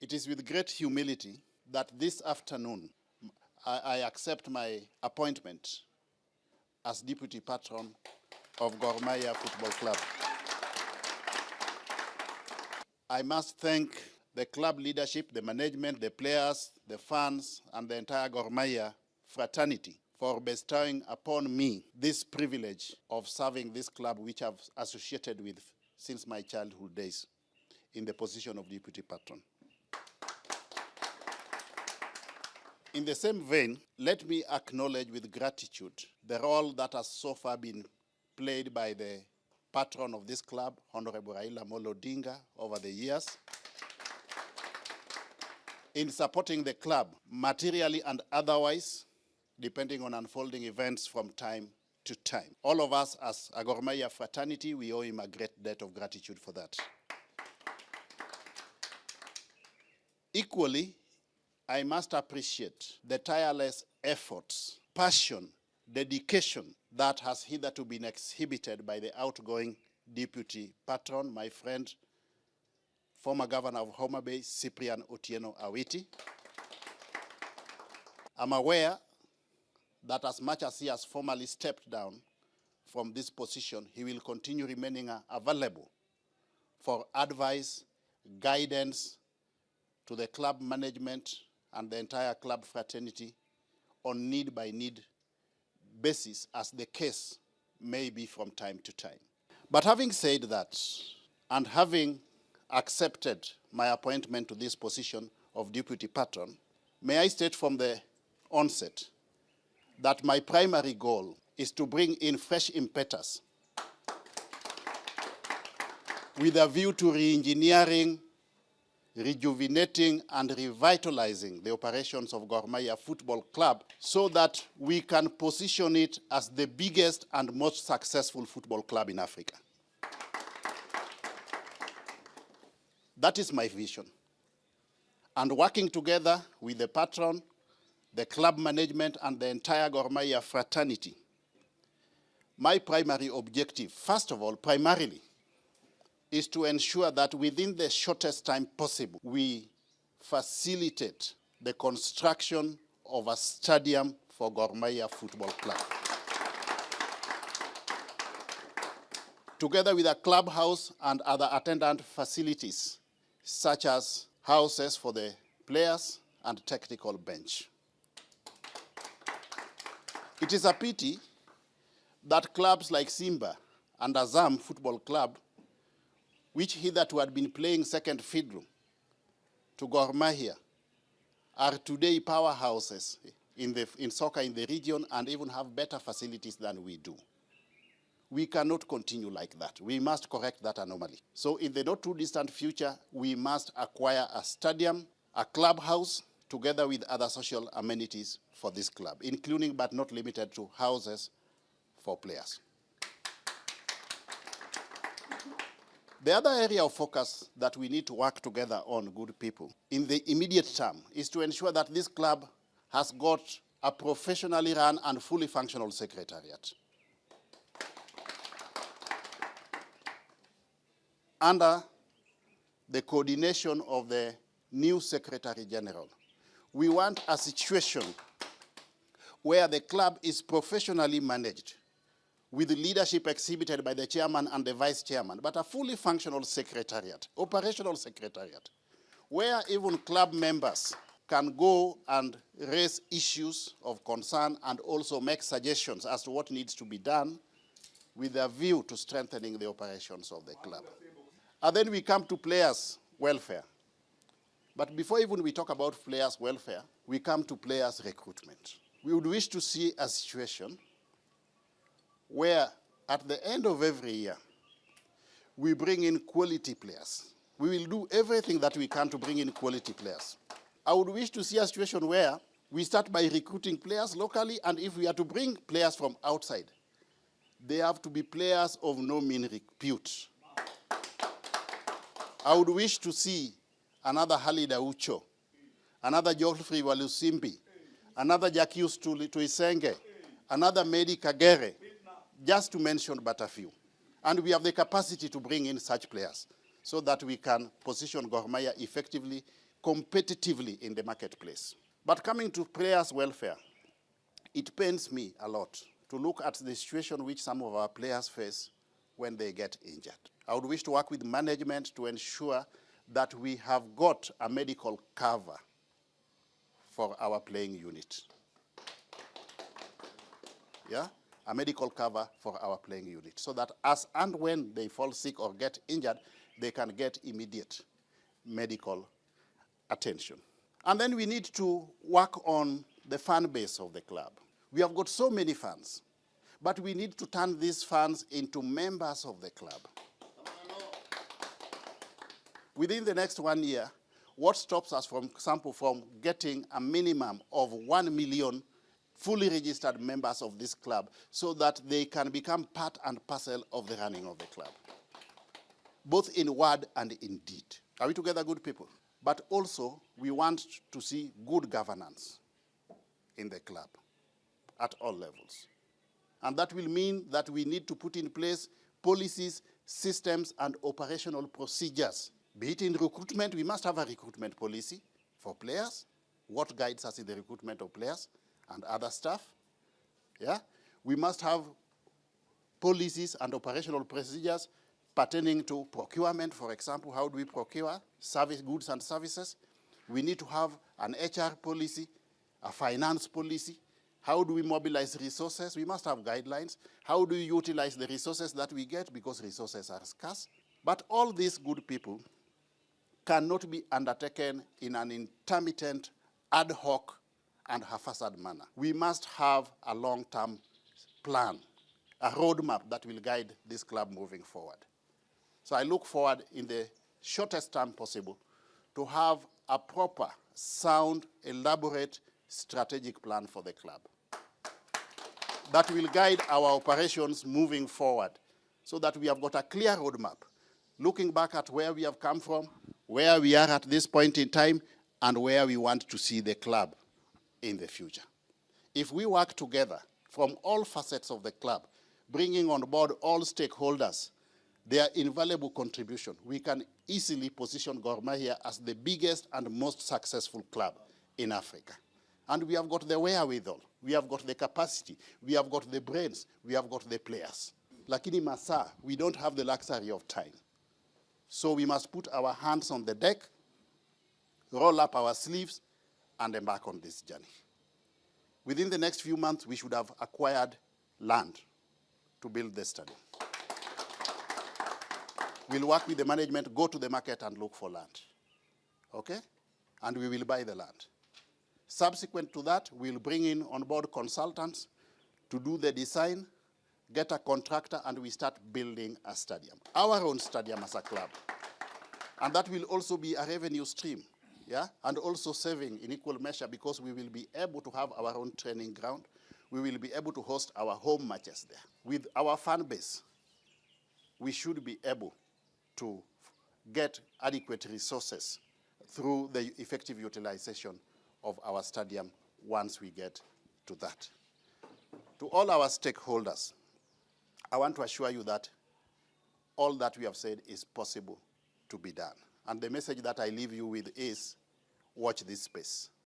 It is with great humility that this afternoon I accept my appointment as Deputy Patron of Mahia Football Club. I must thank the club leadership, the management, the players, the fans, and the entire Mahia fraternity for bestowing upon me this privilege of serving this club, which I've associated with since my childhood days, in the position of Deputy Patron. In the same vein, let me acknowledge with gratitude the role that has so far been played by the patron of this club, Honorable Raila Amolo Odinga, over the years, in supporting the club materially and otherwise, depending on unfolding events from time to time. All of us as a Mahia fraternity, we owe him a great debt of gratitude for that. Equally, I must appreciate the tireless efforts, passion, dedication that has hitherto been exhibited by the outgoing Deputy Patron, my friend, former Governor of Homa Bay, Cyprian Otieno Awiti. I'm aware that as much as he has formally stepped down from this position, he will continue remaining available for advice, guidance to the club management and the entire club fraternity on need-by-need basis, as the case may be from time to time. But having said that, and having accepted my appointment to this position of Deputy Patron, may I state from the onset that my primary goal is to bring in fresh impetus with a view to re-engineering, rejuvenating and revitalizing the operations of Mahia Football Club so that we can position it as the biggest and most successful football club in Africa. That is my vision. And working together with the patron, the club management, and the entire Mahia fraternity, my primary objective, first of all, primarily, is to ensure that within the shortest time possible, we facilitate the construction of a stadium for Mahia Football Club. Together with a clubhouse and other attendant facilities, such as houses for the players and technical bench. It is a pity that clubs like Simba and Azam Football Club, which hitherto had been playing second fiddle to Mahia, are today powerhouses in soccer in the region and even have better facilities than we do. We cannot continue like that. We must correct that anomaly. So in the not too distant future, we must acquire a stadium, a clubhouse, together with other social amenities for this club, including but not limited to houses for players. The other area of focus that we need to work together on, good people, in the immediate term, is to ensure that this club has got a professionally run and fully functional secretariat. Under the coordination of the new Secretary General, we want a situation where the club is professionally managed, with the leadership exhibited by the chairman and the vice chairman, but a fully functional secretariat, operational secretariat, where even club members can go and raise issues of concern and also make suggestions as to what needs to be done with a view to strengthening the operations of the club. And then we come to players' welfare. But before even we talk about players' welfare, we come to players' recruitment. We would wish to see a situation where at the end of every year, we bring in quality players. We will do everything that we can to bring in quality players. I would wish to see a situation where we start by recruiting players locally, and if we are to bring players from outside, they have to be players of no mean repute. I would wish to see another Halida Ucho, another Geoffrey Walusimbi, another Jacques Tuisenge, another Medi Kagere, just to mention but a few. And we have the capacity to bring in such players so that we can position Mahia effectively competitively in the marketplace. But coming to players' welfare, it pains me a lot to look at the situation which some of our players face when they get injured. I would wish to work with management to ensure that we have got a medical cover for our playing unit. Yeah? A medical cover for our playing unit, so that as and when they fall sick or get injured, they can get immediate medical attention. And then we need to work on the fan base of the club. We have got so many fans, but we need to turn these fans into members of the club. Within the next 1 year, what stops us, for example, from getting a minimum of 1 million fully registered members of this club so that they can become part and parcel of the running of the club, both in word and in deed. Are we together, good people? But also, we want to see good governance in the club at all levels. And that will mean that we need to put in place policies, systems, and operational procedures. Be it in recruitment, we must have a recruitment policy for players, what guides us in the recruitment of players and other staff. Yeah? We must have policies and operational procedures pertaining to procurement, for example. How do we procure goods and services? We need to have an HR policy, a finance policy. How do we mobilize resources? We must have guidelines. How do we utilize the resources that we get, because resources are scarce? But all these good people cannot be undertaken in an intermittent, ad hoc, and haphazard manner. We must have a long-term plan, a roadmap that will guide this club moving forward. So I look forward in the shortest time possible to have a proper, sound, elaborate, strategic plan for the club that will guide our operations moving forward, so that we have got a clear roadmap, looking back at where we have come from, where we are at this point in time, and where we want to see the club in the future. If we work together from all facets of the club, bringing on board all stakeholders, their invaluable contribution, we can easily position Gor Mahia as the biggest and most successful club in Africa. And we have got the wherewithal, we have got the capacity, we have got the brains, we have got the players. Lakini Masa, we don't have the luxury of time. So we must put our hands on the deck, roll up our sleeves, and embark on this journey. Within the next few months, we should have acquired land to build the stadium. We'll work with the management, go to the market and look for land. Okay? And we will buy the land. Subsequent to that, we'll bring in on board consultants to do the design, get a contractor, and we start building a stadium, our own stadium as a club. And that will also be a revenue stream, yeah? And also saving in equal measure, because we will be able to have our own training ground. We will be able to host our home matches there. With our fan base, we should be able to get adequate resources through the effective utilization of our stadium once we get to that. To all our stakeholders, I want to assure you that all that we have said is possible to be done. And the message that I leave you with is, watch this space.